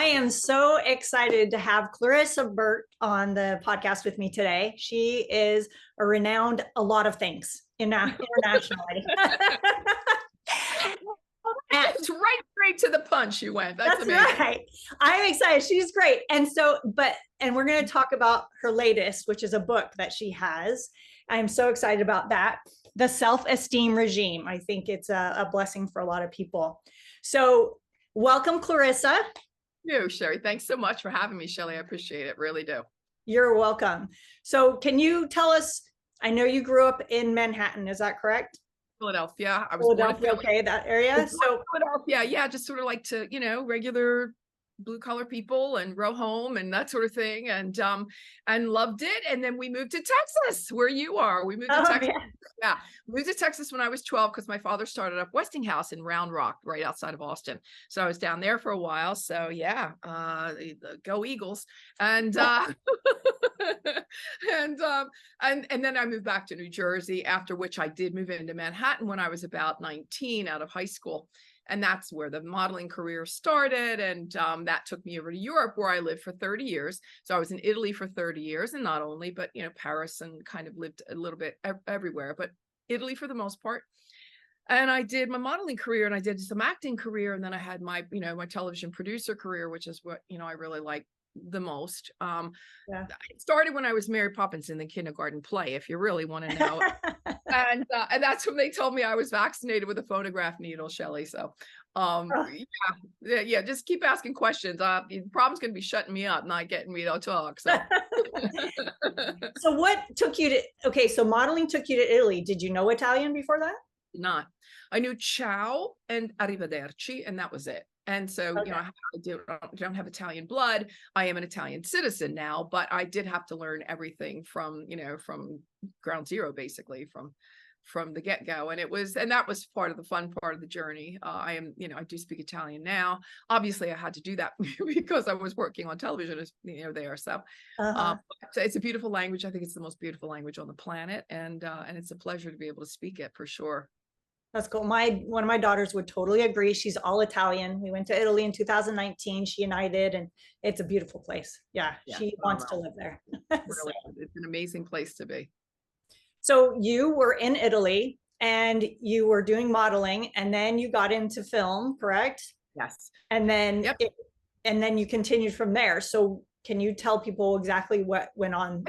I am so excited to have Clarissa Burt on the podcast with me today. She is a renowned a lot of things internationally. It's right straight to the punch you went. That's right. I'm excited. She's great. And we're going to talk about her latest, which is a book that she has. I'm so excited about that. The Self-Esteem Regime. I think it's a blessing for a lot of people. So welcome, Clarissa. You, Sherry. Thanks so much for having me, Shelly. I appreciate it. Really do. You're welcome. So can you tell us, I know you grew up in Manhattan, is that correct? Philadelphia. I was Philadelphia, okay, that area. So Philadelphia, yeah, just sort of like to, regular blue collar people and row home and that sort of thing, and loved it. And then we moved to Texas, where you are. We moved to Texas. Yeah, we moved to Texas when I was 12 because my father started up Westinghouse in Round Rock, right outside of Austin. So I was down there for a while. So yeah, go Eagles. And and then I moved back to New Jersey, after which I did move into Manhattan when I was about 19 out of high school. And that's where the modeling career started. And that took me over to Europe, where I lived for 30 years. So I was in Italy for 30 years, and not only, but, Paris, and kind of lived a little bit everywhere, but Italy for the most part. And I did my modeling career, and I did some acting career. And then I had my, my television producer career, which is what, I really like the most. It started when I was Mary Poppins in the kindergarten play, if you really want to know. and that's when they told me I was vaccinated with a phonograph needle, Shelly. So yeah, just keep asking questions. The problem's going to be shutting me up, not getting me to talk. So so what took you to, so modeling took you to Italy. Did you know Italian before that? Not. I knew ciao and arrivederci, and that was it. And so, I don't have Italian blood. I am an Italian citizen now, but I did have to learn everything from ground zero, basically from the get-go. And that was part of the fun part of the journey. I do speak Italian now. Obviously I had to do that because I was working on television, there. So it's a beautiful language. I think it's the most beautiful language on the planet. And it's a pleasure to be able to speak it, for sure. That's cool. One of my daughters would totally agree. She's all Italian. We went to Italy in 2019. She and I did, and it's a beautiful place. Yeah, she wants to live there. Really, it's an amazing place to be. So you were in Italy and you were doing modeling, and then you got into film, correct? Yes. And then and then you continued from there. So can you tell people exactly what went on?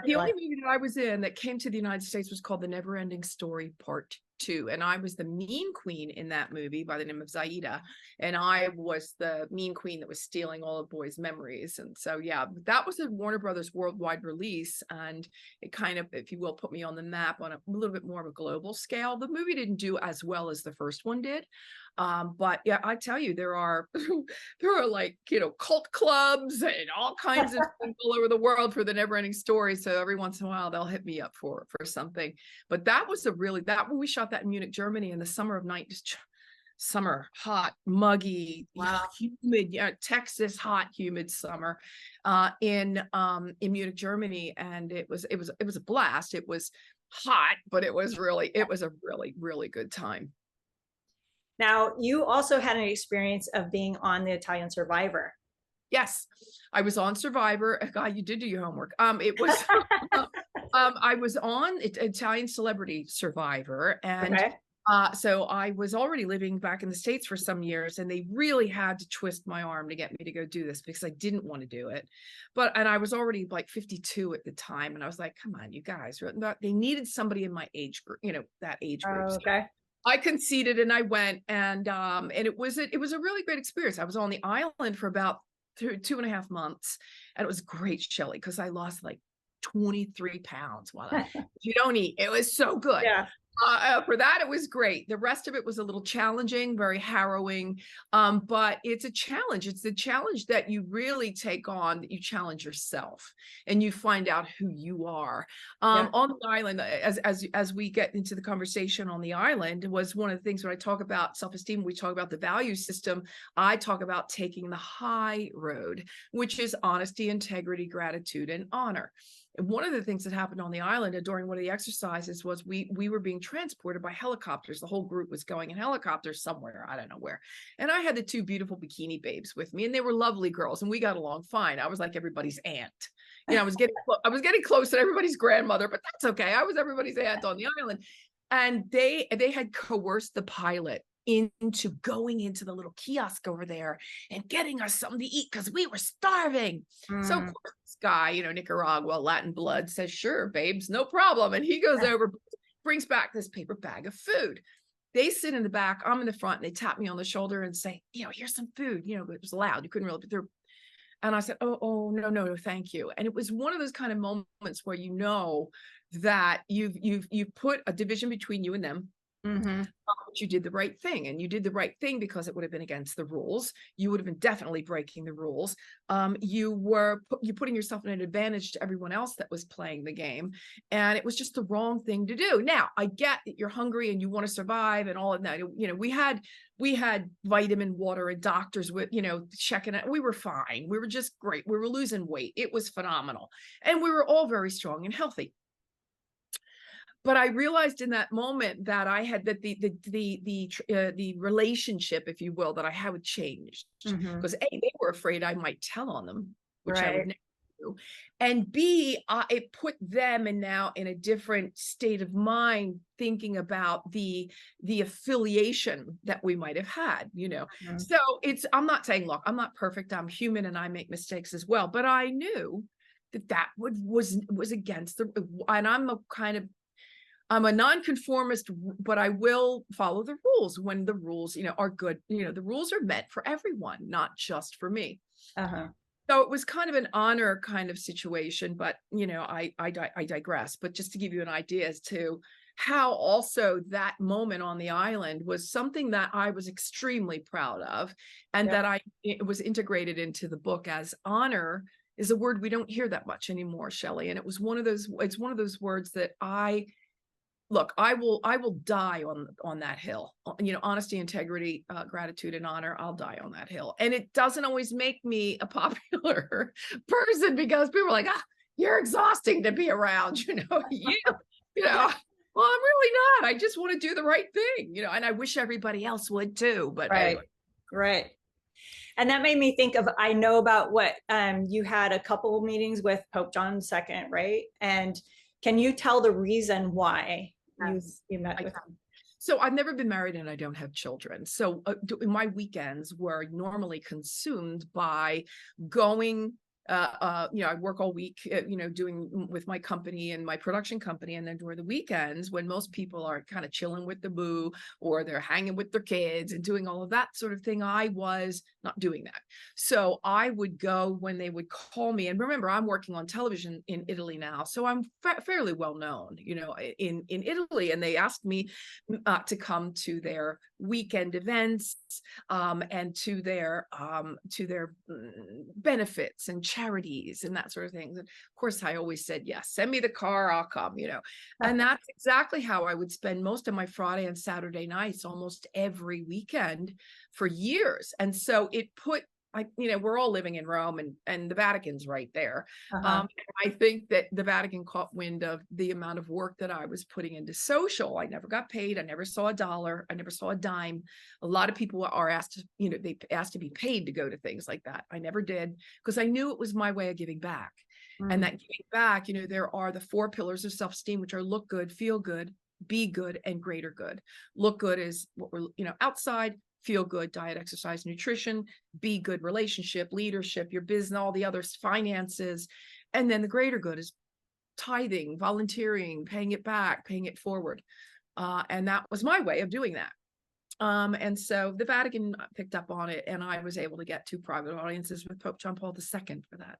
The only movie that I was in that came to the United States was called The Never-Ending Story Part 2. And I was the mean queen in that movie by the name of Zaida. And I was the mean queen that was stealing all of boys' memories. And so, yeah, that was a Warner Brothers worldwide release. And it kind of, if you will, put me on the map on a little bit more of a global scale. The movie didn't do as well as the first one did. But yeah, I tell you, there are like, cult clubs and all kinds of things all over the world for The Never-Ending Story. So every once in a while they'll hit me up for something. But that was when we shot that in Munich, Germany in the summer of summer, hot, muggy, humid, Texas, hot, humid summer, in Munich, Germany. And it was a blast. It was hot, but it was a really, really good time. Now, you also had an experience of being on the Italian Survivor. Yes, I was on Survivor. God, you did do your homework. It was, I was on Italian Celebrity Survivor. And so I was already living back in the States for some years, and they really had to twist my arm to get me to go do this because I didn't want to do it. And I was already like 52 at the time. And I was like, come on, you guys, they needed somebody in my age group, that age group. Okay. I conceded and I went, and it was a really great experience. I was on the island for about 2.5 months, and it was great, Shelly, because I lost like 23 pounds while you don't eat. It was so good. Yeah. For that, it was great. The rest of it was a little challenging, very harrowing, but it's a challenge. It's the challenge that you really take on, that you challenge yourself and you find out who you are. On the island, as we get into the conversation on the island, was one of the things when I talk about self-esteem, we talk about the value system. I talk about taking the high road, which is honesty, integrity, gratitude, and honor. And one of the things that happened on the island during one of the exercises was we were being transported by helicopters. The whole group was going in helicopters somewhere, I don't know where. And I had the two beautiful bikini babes with me, and they were lovely girls, and we got along fine. I was like everybody's aunt. You know, I was getting close to everybody's grandmother, but that's okay. I was everybody's aunt on the island. And they had coerced the pilot into going into the little kiosk over there and getting us something to eat because we were starving. So of course, this guy, you know, Nicaragua, Latin blood, says, sure, babes, no problem. And he goes over, brings back this paper bag of food. They sit in the back, I'm in the front, and they tap me on the shoulder and say, you know, here's some food. You know, it was loud. You couldn't really put through. And I said, oh, no, thank you. And it was one of those kind of moments where you know that you've put a division between you and them. But you did the right thing, and you did the right thing because it would have been against the rules. You would have been definitely breaking the rules. You putting yourself in an advantage to everyone else that was playing the game, and it was just the wrong thing to do. Now, I get that you're hungry and you want to survive and all of that. You know, we had vitamin water and doctors with, you know, checking it. We were fine. We were just great. We were losing weight. It was phenomenal, and we were all very strong and healthy. But I realized in that moment that I had that the relationship, if you will, that I had changed, because A, they were afraid I might tell on them, which I would never do, and B, it put them now in a different state of mind, thinking about the affiliation that we might have had, you know. So I'm not saying, look, I'm not perfect, I'm human, and I make mistakes as well, but I knew that was against the, and I'm a nonconformist, but I will follow the rules when the rules, you know, are good. You know, the rules are meant for everyone, not just for me. So it was kind of an honor kind of situation, but, you know, I digress. But just to give you an idea as to how also that moment on the island was something that I was extremely proud of, and that it was integrated into the book as honor is a word we don't hear that much anymore, Shelley. And it's one of those words that look, I will die on that hill. You know, honesty, integrity, gratitude, and honor. I'll die on that hill. And it doesn't always make me a popular person, because people are like, you're exhausting to be around. You know, you know. Well, I'm really not. I just want to do the right thing. You know, and I wish everybody else would too. But anyway. Right. And that made me think of, I know about what you had a couple of meetings with Pope John II, right? And can you tell the reason why you met with him? So I've never been married and I don't have children. So my weekends were normally consumed by going, you know, I work all week, you know, doing with my company and my production company. And then during the weekends, when most people are kind of chilling with the boo, or they're hanging with their kids and doing all of that sort of thing, I was not doing that. So I would go when they would call me. And remember, I'm working on television in Italy now, so I'm fairly well known, you know, in Italy. And they asked me to come to their weekend events, and to their benefits and charities and that sort of thing. And of course, I always said, yes, send me the car, I'll come, you know. And that's exactly how I would spend most of my Friday and Saturday nights, almost every weekend for years. And so it put, you know, we're all living in Rome, and the Vatican's right there. I think that the Vatican caught wind of the amount of work that I was putting into social. I never got paid. I never saw a dollar. I never saw a dime. A lot of people are asked, you know, they asked to be paid to go to things like that. I never did, because I knew it was my way of giving back. And that giving back, you know, there are the 4 pillars of self-esteem, which are look good, feel good, be good, and greater good. Look good is what we're, you know, outside. Feel good, diet, exercise, nutrition. Be good, relationship, leadership, your business, all the others, finances. And then the greater good is tithing, volunteering, paying it back, paying it forward. And that was my way of doing that. And so the Vatican picked up on it, and I was able to get 2 private audiences with Pope John Paul II for that.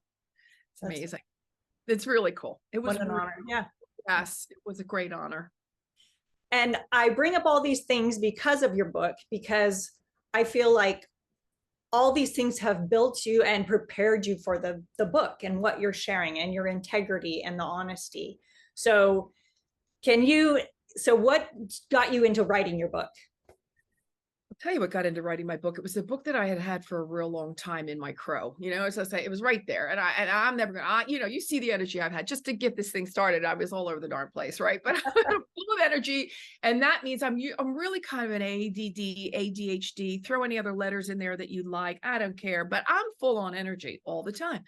It's amazing. It's really cool. It was an honor. Yeah. Yes, it was a great honor. And I bring up all these things because of your book, because I feel like all these things have built you and prepared you for the book and what you're sharing, and your integrity and the honesty. So what got you into writing your book? Tell you what got into writing my book. It was a book that I had had for a real long time in my crow. As I say, it was right there. And I'm never gonna, you see the energy I've had just to get this thing started. I was all over the darn place, right? But I'm full of energy, and that means I'm really kind of an ADD, ADHD. Throw any other letters in there that you'd like. I don't care, but I'm full on energy all the time.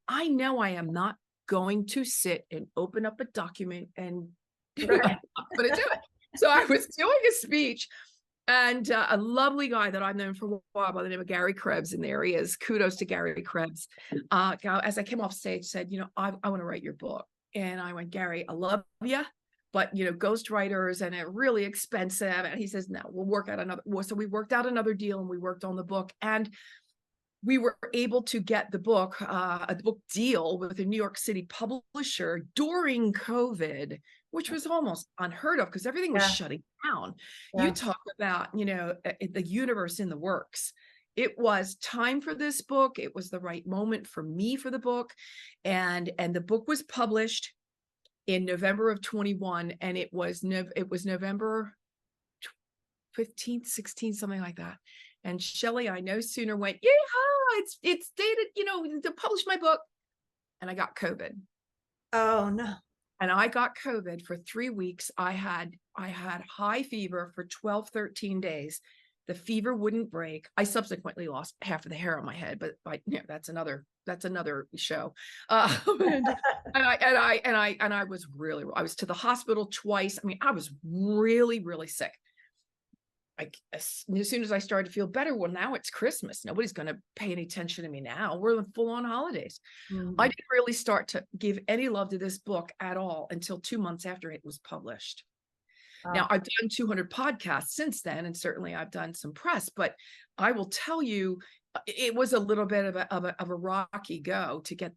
I know I am not going to sit and open up a document and I'm not going to do it. So I was doing a speech. And a lovely guy that I've known for a while by the name of Gary Krebs, and there he is. Kudos to Gary Krebs. As I came off stage, said, I want to write your book. And I went, Gary, I love you, but ghostwriters and it really expensive. And he says, no, we'll work out another. So we worked out another deal, and we worked on the book, and we were able to get the book, a book deal with a New York City publisher during COVID, which was almost unheard of because everything was shutting down. Yeah. You talk about, the universe in the works. It was time for this book. It was the right moment for me for the book. And the book was published in November of 21. And it was November 15th, 16th, something like that. And Shelley, I no sooner went, it's dated, to publish my book. And I got COVID. Oh, no. And I got COVID for 3 weeks. I had high fever for 12, 13 days. The fever wouldn't break. I subsequently lost half of the hair on my head, but that's another show. And I was to the hospital twice. I mean, I was really, really sick. As soon as I started to feel better, well, now it's Christmas. Nobody's going to pay any attention to me now. We're in full on holidays. I didn't really start to give any love to this book at all until 2 months after it was published. Wow. Now, I've done 200 podcasts since then, and certainly I've done some press, but I will tell you, it was a little bit of a rocky go to get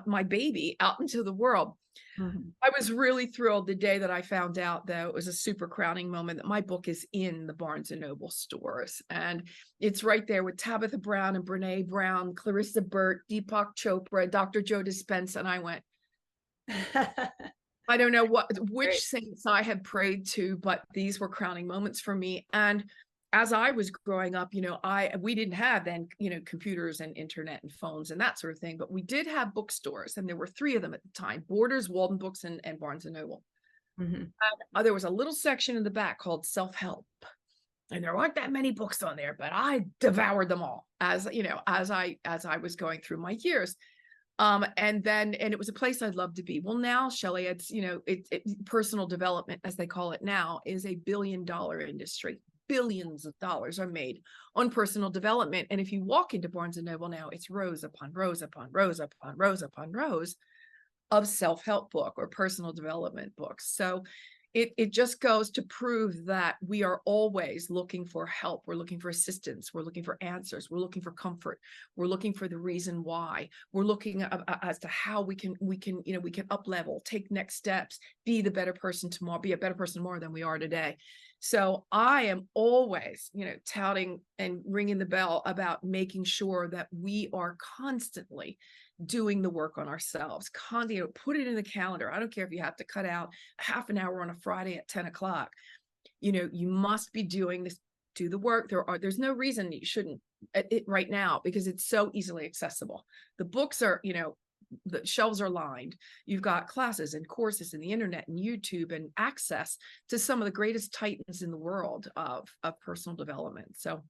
my baby out into the world. I was really thrilled the day that I found out, though. It was a super crowning moment that my book is in the Barnes and Noble stores, and it's right there with Tabitha Brown and Brene Brown, Clarissa Burt, Deepak Chopra, Dr. Joe Dispenza. And I went, I don't know which saints I had prayed to, but these were crowning moments for me. And as I was growing up, we didn't have then, computers and internet and phones and that sort of thing, but we did have bookstores, and there were 3 of them at the time: Borders, Walden Books, and Barnes and Noble. And there was a little section in the back called Self-Help, and there aren't that many books on there, but I devoured them all as I was going through my years. And it was a place I'd love to be. Well, now, Shelley, it's, personal development, as they call it now, is a $1 billion industry. Billions of dollars are made on personal development. And if you walk into Barnes and Noble now, it's rows upon rows upon rows upon rows upon rows of self-help book or personal development books. So it just goes to prove that we are always looking for help. We're looking for assistance. We're looking for answers. We're looking for comfort. We're looking for the reason why. We're looking as to how we can up level, take next steps, be the better person tomorrow, be a better person tomorrow than we are today. So I am always, touting and ringing the bell about making sure that we are constantly doing the work on ourselves. Put it in the calendar. I don't care if you have to cut out half an hour on a Friday at 10 o'clock. You must be doing this, do the work. There's no reason you shouldn't right now, because it's so easily accessible. The books are, the shelves are lined. You've got classes and courses and the internet and YouTube and access to some of the greatest titans in the world of personal development. So,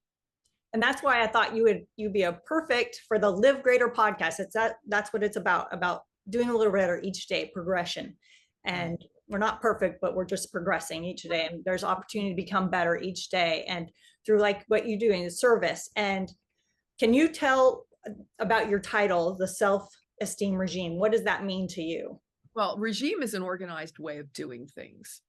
and that's why I thought you'd be a perfect for the Live Greater podcast. That's what it's about doing a little better each day, progression. And we're not perfect, but we're just progressing each day. And there's opportunity to become better each day. And through like what you do in the service. And can you tell about your title, the Self-Esteem Regime? What does that mean to you? Well, regime is an organized way of doing things.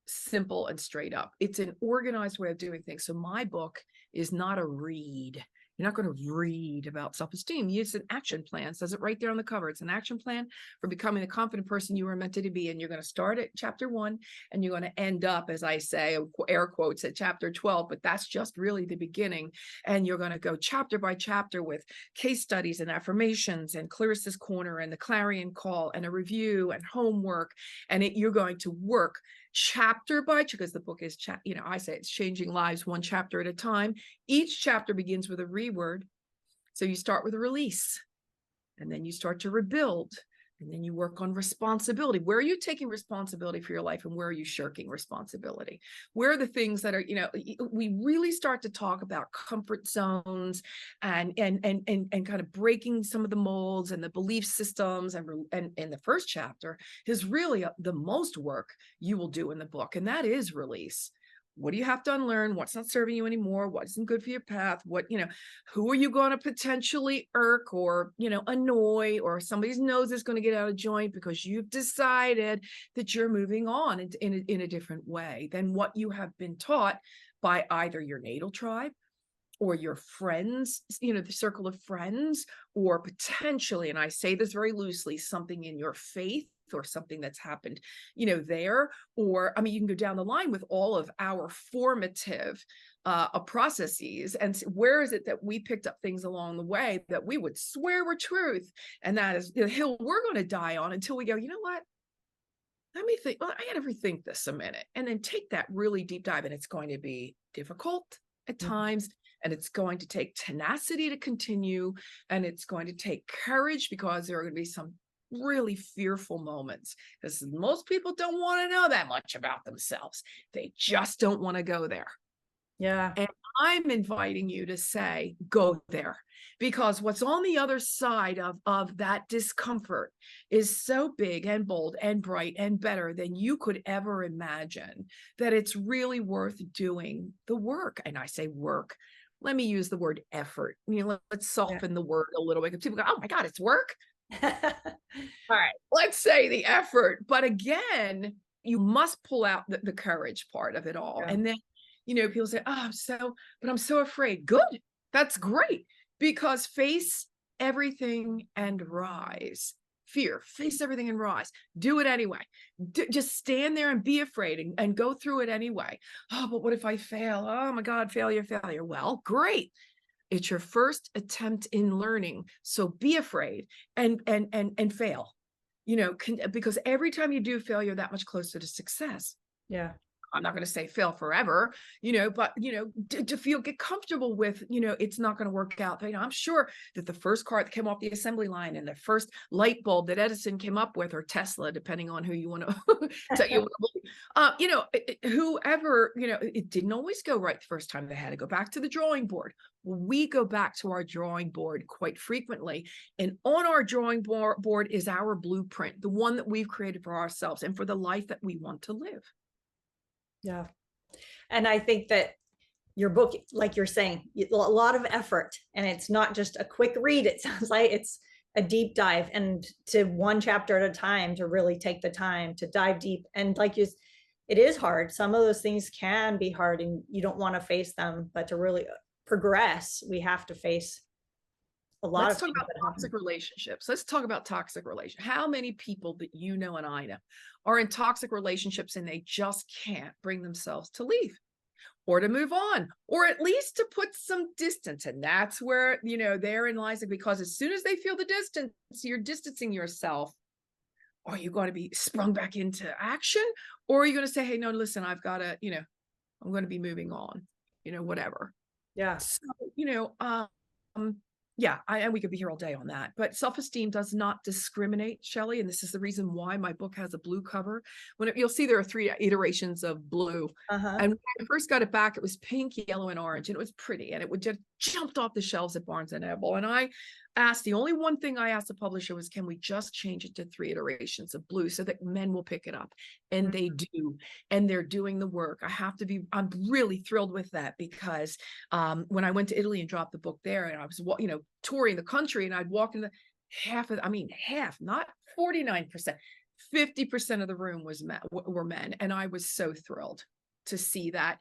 Simple and straight up. It's an organized way of doing things. So my book is not a read. You're not going to read about self-esteem. It's an action plan. It says it right there on the cover. It's an action plan for becoming the confident person you were meant to be. And you're going to start at chapter 1 and you're going to end up, as I say, air quotes, at chapter 12, but that's just really the beginning. And you're going to go chapter by chapter with case studies and affirmations and Clarissa's Corner and the Clarion Call and a review and homework. And you're going to work chapter by, because the book is, I say it's changing lives one chapter at a time. Each chapter begins with a reword. So you start with a release, and then you start to rebuild, and then you work on responsibility. Where are you taking responsibility for your life, and where are you shirking responsibility? Where are the things that are, we really start to talk about comfort zones and kind of breaking some of the molds and the belief systems. And in the first chapter is really the most work you will do in the book, and that is release. What do you have to unlearn? What's not serving you anymore? What isn't good for your path? What, who are you going to potentially irk or, annoy, or somebody's nose is going to get out of joint because you've decided that you're moving on in a different way than what you have been taught by either your natal tribe or your friends, the circle of friends, or potentially, and I say this very loosely, something in your faith or something that's happened, there, or, I mean, you can go down the line with all of our formative processes, and where is it that we picked up things along the way that we would swear were truth, and that is the hill we're going to die on until we go, you know what? Let me think. Well, I got to rethink this a minute, and then take that really deep dive, and it's going to be difficult at times. And it's going to take tenacity to continue, and it's going to take courage, because there are going to be some really fearful moments, because most people don't want to know that much about themselves. They just don't want to go there. Yeah. And I'm inviting you to say, go there, because what's on the other side of that discomfort is so big and bold and bright and better than you could ever imagine, that it's really worth doing the work. And I say work. Let me use the word effort. Let's soften the word a little bit. People go, oh my God, it's work. All right, let's say the effort. But again, you must pull out the courage part of it all. Yeah. And then, people say, oh, I'm so afraid. Good. That's great. Because face everything and rise. Fear, face everything and rise. Do it anyway. Just stand there and be afraid and go through it anyway. Oh, but what if I fail? Oh my God, failure. Well, great. It's your first attempt in learning. So be afraid and fail, because every time you do fail, you're that much closer to success. Yeah. I'm not going to say fail forever, but, to get comfortable with, it's not going to work out. I'm sure that the first car that came off the assembly line and the first light bulb that Edison came up with, or Tesla, depending on who you want to tell you, whoever, it didn't always go right the first time. They had to go back to the drawing board. We go back to our drawing board quite frequently. And on our drawing board is our blueprint, the one that we've created for ourselves and for the life that we want to live. Yeah. And I think that your book, like you're saying, a lot of effort, and it's not just a quick read. It sounds like it's a deep dive, and to one chapter at a time, to really take the time to dive deep. And it is hard. Some of those things can be hard and you don't want to face them, but to really progress, we have to face a lot. Let's talk about toxic relationships. Let's talk about toxic relationships. How many people that you know and I know are in toxic relationships and they just can't bring themselves to leave or to move on, or at least to put some distance? And that's where, therein lies it, because as soon as they feel the distance, you're distancing yourself. Are you going to be sprung back into action, or are you going to say, hey, no, listen, I've got to, I'm going to be moving on, whatever. Yeah. So, yeah, and we could be here all day on that. But self-esteem does not discriminate, Shelley, and this is the reason why my book has a blue cover. You'll see there are 3 iterations of blue. And when I first got it back, it was pink, yellow, and orange, and it was pretty, and it would just jumped off the shelves at Barnes and Noble. And the only one thing I asked the publisher was, can we just change it to 3 iterations of blue so that men will pick it up? And they do, and they're doing the work. I'm really thrilled with that, because when I went to Italy and dropped the book there, and I was, touring the country, and I'd walk in half, not 49%, 50% of the room were men. And I was so thrilled to see that,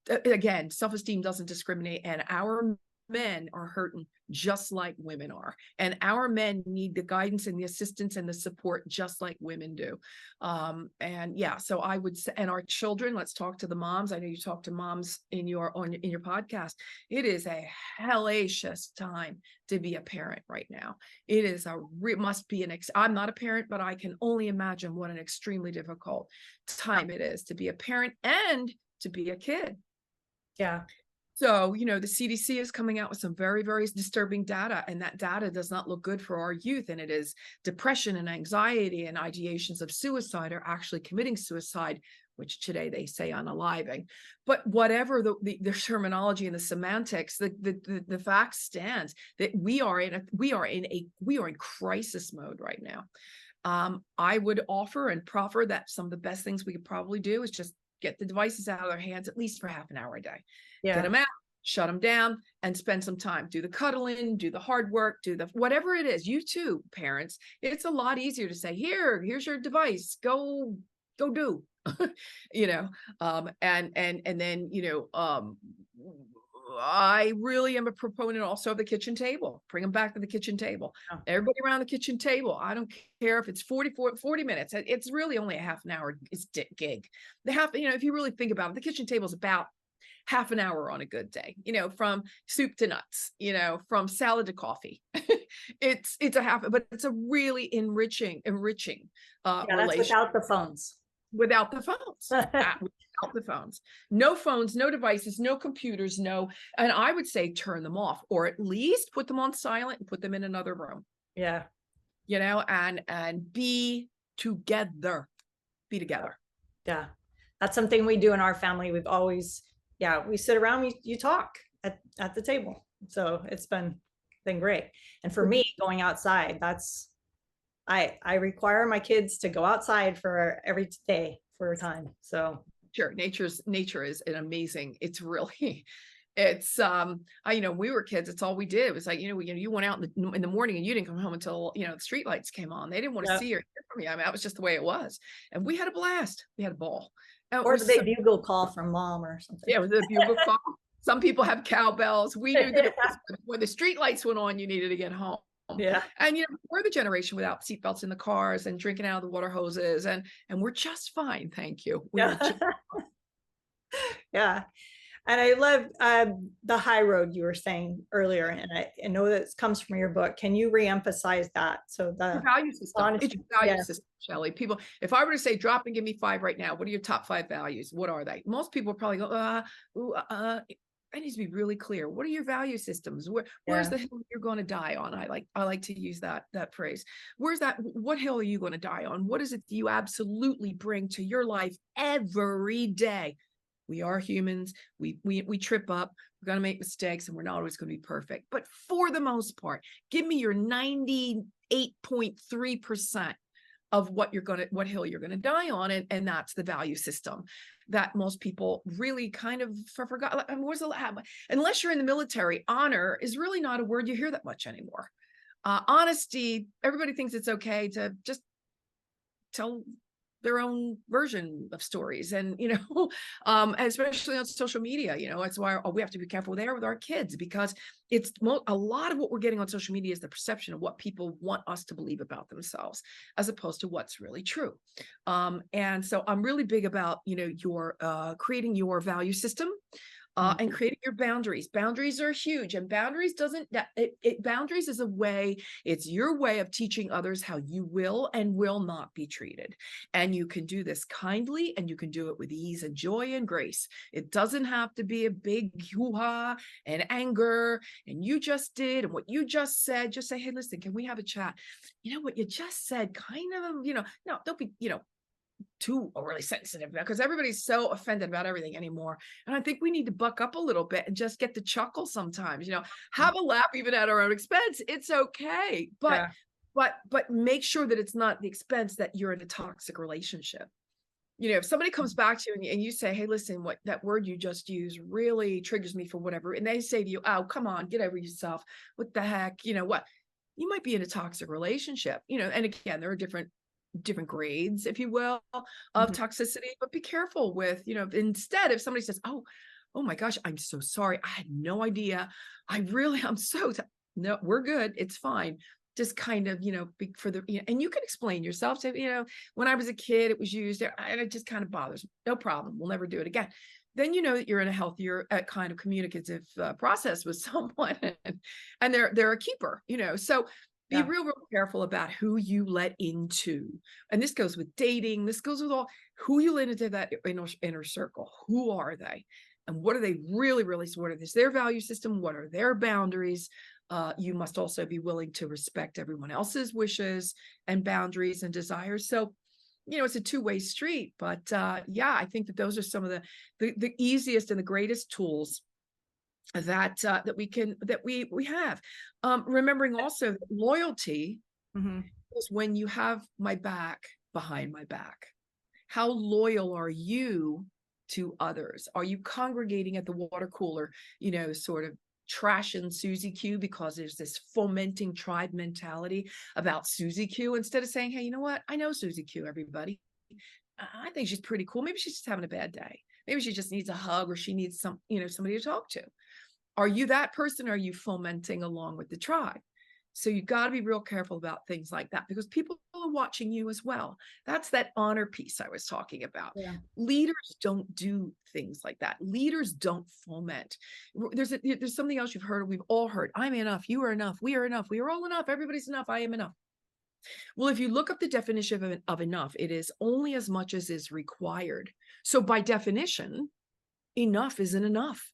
again, self-esteem doesn't discriminate, and our men are hurting just like women are, and our men need the guidance and the assistance and the support just like women do. And yeah, so I would say, and our children, let's talk to the moms. I know you talk to moms in your podcast. It is a hellacious time to be a parent right now. It is must be I'm not a parent, but I can only imagine what an extremely difficult time it is to be a parent and to be a kid. Yeah. So, the CDC is coming out with some very, very disturbing data, and that data does not look good for our youth. And it is depression and anxiety and ideations of suicide are actually committing suicide, which today they say unaliving. But whatever the terminology and the semantics, the fact stands that we are in crisis mode right now. I would offer and proffer that some of the best things we could probably do is just get the devices out of their hands at least for half an hour a day. Yeah. Get them out, shut them down, and spend some time. Do the cuddling, do the hard work, do the whatever it is. You too, parents. It's a lot easier to say, here's your device. Go do. And then I really am a proponent also of the kitchen table. Bring them back to the kitchen table. Oh. Everybody around the kitchen table. I don't care if it's 40 minutes. It's really only a half an hour gig. If you really think about it, the kitchen table is about half an hour on a good day, from soup to nuts, from salad to coffee. it's a half, but it's a really enriching relationship. That's without the phones. Without the phones. Without the phones. No phones, no devices, no computers, and I would say turn them off, or at least put them on silent and put them in another room. Yeah. And be together. Be together. Yeah. That's something we do in our family. We've always, we sit around, you talk at the table. So it's been great. And for me, going outside, I require my kids to go outside for every day for a time. So sure. Nature is an amazing, it's really, it's, we were kids, it's all we did. It was like, you went out in the morning and you didn't come home until, the street lights came on. They didn't want to see or hear from you. I mean, that was just the way it was. And we had a blast. We had a ball. Or the bugle call from mom or something. Yeah, it was a bugle call. Some people have cowbells. We knew that when the street lights went on, you needed to get home. Yeah. And we're the generation without seatbelts in the cars and drinking out of the water hoses, and we're just fine, thank you. Yeah. And I love the high road you were saying earlier, and I know that comes from your book. Can you reemphasize that? So the value system. It's your value system, Shelley. People, if I were to say drop and give me 5 right now, what are your top 5 values? What are they? Most people probably go, it needs to be really clear. What are your value systems? Where's the hill you're going to die on? I like to use that phrase. What hill are you going to die on? What is it that you absolutely bring to your life every day? We are humans. We trip up. We're going to make mistakes, and we're not always going to be perfect. But for the most part, give me your 98.3% of what hill you're going to die on, and that's the value system that most people really kind of forgot. I mean, unless you're in the military, honor is really not a word you hear that much anymore. Honesty, everybody thinks it's okay to just tell their own version of stories, and especially on social media, that's why we have to be careful there with our kids, because it's a lot of what we're getting on social media is the perception of what people want us to believe about themselves, as opposed to what's really true. And so I'm really big about your creating your value system. And creating your boundaries. Boundaries are huge, and boundaries boundaries is it's your way of teaching others how you will and will not be treated. And you can do this kindly, and you can do it with ease and joy and grace. It doesn't have to be a big hoo-ha and anger, and you just did, and what you just said. Just say, hey, listen, can we have a chat? What you just said kind of, no, don't be, too overly sensitive, because everybody's so offended about everything anymore. And I think we need to buck up a little bit and just get the chuckle sometimes, have a laugh even at our own expense. It's okay. But make sure that it's not the expense that you're in a toxic relationship. If somebody comes back to you and you say, hey, listen, what that word you just used really triggers me for whatever, and they say to you, oh, come on, get over yourself. What the heck? What? You might be in a toxic relationship, and again, there are different grades, if you will, of toxicity, but be careful with, instead, if somebody says, oh, oh my gosh, I'm so sorry. I had no idea. I'm so, no, we're good. It's fine. Just kind of, for the, and you can explain yourself. So, when I was a kid, it was used and it just kind of bothers me. No problem. We'll never do it again. Then you know that you're in a healthier kind of communicative process with someone, and they're a keeper, so be real careful about who you let into. And this goes with dating. This goes with who you let into that inner circle. Who are they? And what are they really, really, what is their value system? What are their boundaries? You must also be willing to respect everyone else's wishes and boundaries and desires. So, it's a two-way street, but I think that those are some of the easiest and the greatest tools that we have. Remembering also that loyalty is when you have my back behind my back. How loyal are you to others? Are you congregating at the water cooler, sort of trashing Susie Q because there's this fomenting tribe mentality about Susie Q, instead of saying, hey, you know what? I know Susie Q, everybody. I think she's pretty cool. Maybe she's just having a bad day. Maybe she just needs a hug, or she needs somebody to talk to. Are you that person? Or are you fomenting along with the tribe? So you got to be real careful about things like that, because people are watching you as well. That's that honor piece I was talking about. Yeah. Leaders don't do things like that. Leaders don't foment. There's something else you've heard, we've all heard. I'm enough. You are enough. We are enough. We are all enough. Everybody's enough. I am enough. Well, if you look up the definition of enough, it is only as much as is required. So by definition, enough isn't enough.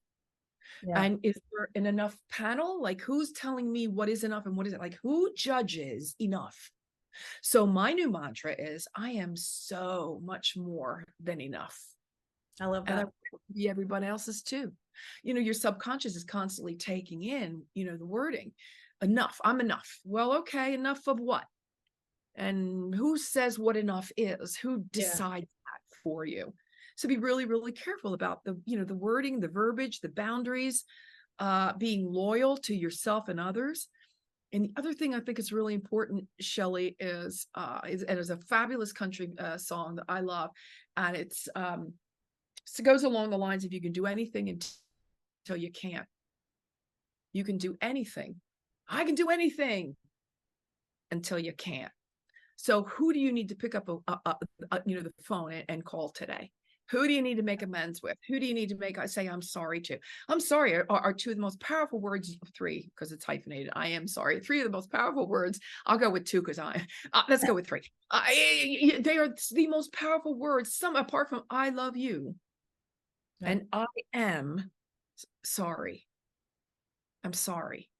Yeah. And is there an enough panel? Like, who's telling me what is enough and what isn't? Like, who judges enough? So my new mantra is, I am so much more than enough. I love that. And I want to be everyone else's too. Your subconscious is constantly taking in, the wording. Enough. I'm enough. Well, okay. Enough of what? And who says what enough is? Who decides that for you? So be really, really careful about the wording, the verbiage, the boundaries, being loyal to yourself and others. And the other thing I think is really important, Shelley, is a fabulous country song that I love. And it goes along the lines of, you can do anything until you can't. You can do anything. I can do anything until you can't. So who do you need to pick up the phone and call today? Who do you need to make amends with? Who do you need to say I'm sorry to? I'm sorry are two of the most powerful words, three, because it's hyphenated. I am sorry. Three of the most powerful words. I'll go with two because let's go with three. They are the most powerful words, some apart from I love you. Yeah. And I am sorry. I'm sorry.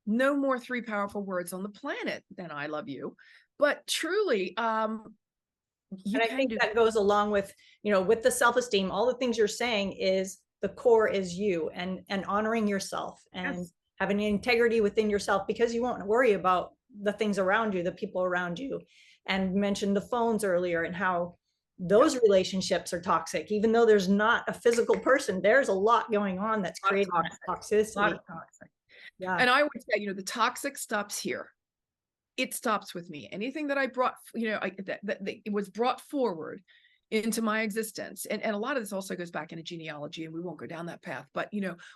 No more three powerful words on the planet than I love you. But truly, and I think that goes along with, with the self-esteem, all the things you're saying is the core is you and honoring yourself and having integrity within yourself, because you won't worry about the things around you, the people around you. And mentioned the phones earlier and how those relationships are toxic, even though there's not a physical person, there's a lot going on that's creating toxicity. A lot of toxic. Yeah. And I would say, the toxic stops here. It stops with me. Anything that I brought, that it was brought forward into my existence. And a lot of this also goes back into genealogy, and we won't go down that path, but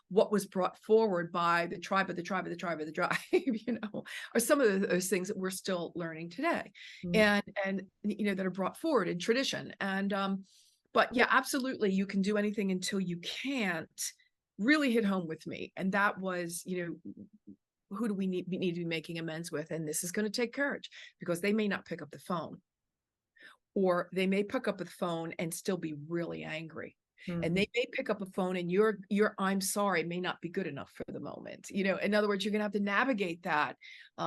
what was brought forward by the tribe of the tribe of the tribe of the tribe, are some of those things that we're still learning today. And that are brought forward in tradition. And but yeah, absolutely, you can do anything until you can't, really hit home with me. And that was, who do we need to be making amends with? And this is going to take courage, because they may not pick up the phone, or they may pick up the phone and still be really angry. And they may pick up a phone and your I'm sorry may not be good enough for the moment. In other words, you're going to have to navigate that.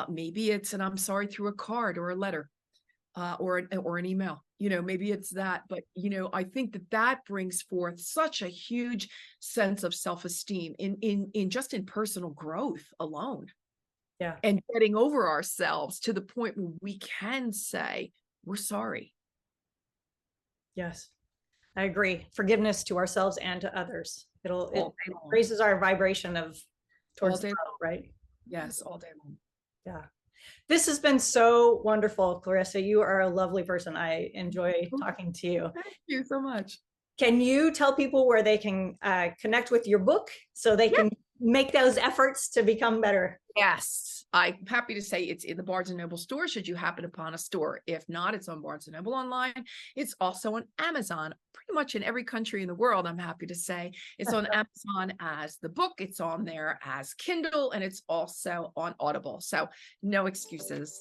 Maybe it's an I'm sorry through a card or a letter, or an email. Maybe it's that. But, I think that brings forth such a huge sense of self-esteem in just in personal growth alone. Yeah. And getting over ourselves to the point where we can say, we're sorry. Yes, I agree. Forgiveness to ourselves and to others. It raises our vibration towards the world, right? Yes, all day long. Yeah. This has been so wonderful, Clarissa. You are a lovely person. I enjoy talking to you. Thank you so much. Can you tell people where they can connect with your book so they can make those efforts to become better? Yes, I'm happy to say it's in the Barnes & Noble store, should you happen upon a store. If not, it's on Barnes & Noble online. It's also on Amazon, pretty much in every country in the world, I'm happy to say. It's on Amazon as the book, it's on there as Kindle, and it's also on Audible. So no excuses.